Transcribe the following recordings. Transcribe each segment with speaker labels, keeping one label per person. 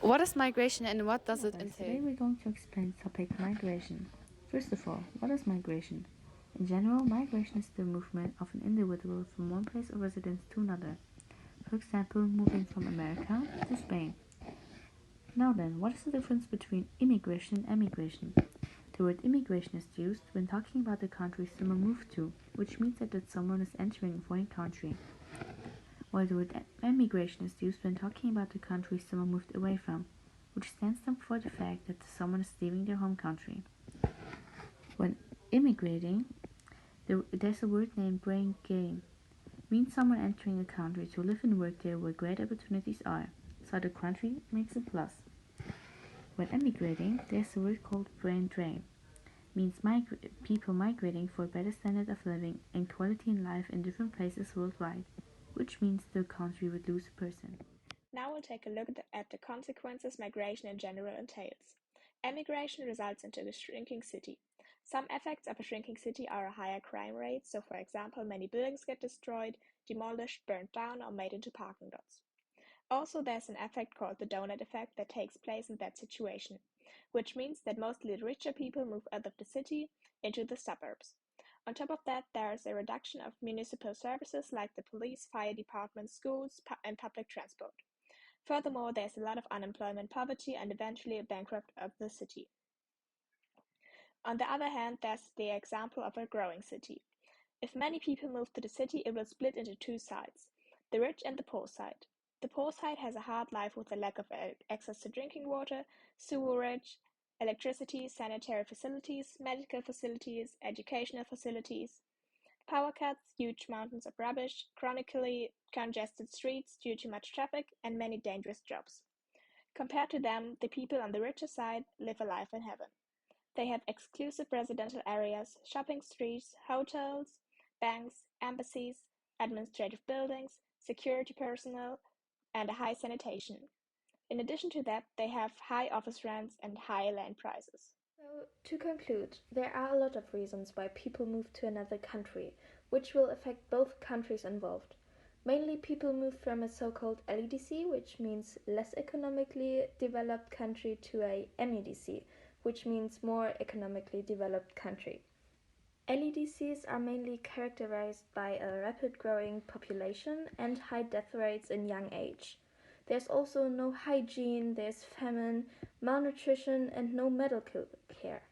Speaker 1: What is migration and what does it
Speaker 2: Today
Speaker 1: entail?
Speaker 2: we're going to explain the topic migration. First of all, what is migration? In general, migration is the movement of an individual from one place of residence to another. For example, moving from America to Spain. Now then, what is the difference between immigration and emigration? The word immigration is used when talking about the country someone moved to, which means that someone is entering a foreign country. While the word emigration is used when talking about the country someone moved away from, which stands for the fact that someone is leaving their home country. When immigrating, there's a word named brain gain. Means someone entering a country to live and work there where great opportunities are, so the country makes a plus. When emigrating, there's a word called brain drain. Means people migrating for a better standard of living and quality in life in different places worldwide, which means the country would lose a person.
Speaker 3: Now we'll take a look at the consequences migration in general entails. Emigration results into a shrinking city. Some effects of a shrinking city are a higher crime rate, so for example, many buildings get destroyed, demolished, burned down, or made into parking lots. Also, there's an effect called the donut effect that takes place in that situation, which means that mostly the richer people move out of the city into the suburbs. On top of that, there is a reduction of municipal services like the police, fire department, schools, and public transport. Furthermore, there's a lot of unemployment, poverty, and eventually a bankrupt of the city. On the other hand, there's the example of a growing city. If many people move to the city, it will split into two sides, the rich and the poor side. The poor side has a hard life with a lack of access to drinking water, sewerage, electricity, sanitary facilities, medical facilities, educational facilities, power cuts, huge mountains of rubbish, chronically congested streets due to much traffic, and many dangerous jobs. Compared to them, the people on the richer side live a life in heaven. They have exclusive residential areas, shopping streets, hotels, banks, embassies, administrative buildings, security personnel, and a high sanitation. In addition to that, they have high office rents and high land prices.
Speaker 4: So, to conclude, there are a lot of reasons why people move to another country, which will affect both countries involved. Mainly, people move from a so called LEDC, which means less economically developed country, to a MEDC, which means more economically developed country. LEDCs are mainly characterized by a rapid growing population and high death rates in young age. There's also no hygiene, there's famine, malnutrition, and no medical care.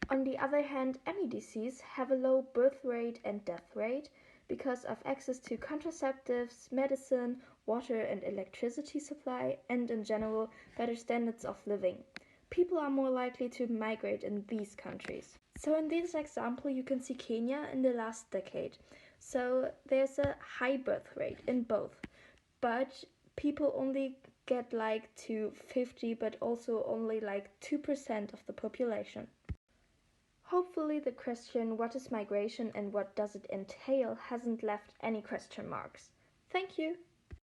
Speaker 4: On the other hand, MEDCs have a low birth rate and death rate because of access to contraceptives, medicine, water and electricity supply, and in general, better standards of living. People are more likely to migrate in these countries. So in this example, you can see Kenya in the last decade. So there's a high birth rate in both, but people only get like to 50, but also only like 2% of the population. Hopefully the question what is migration and what does it entail hasn't left any question marks. Thank you!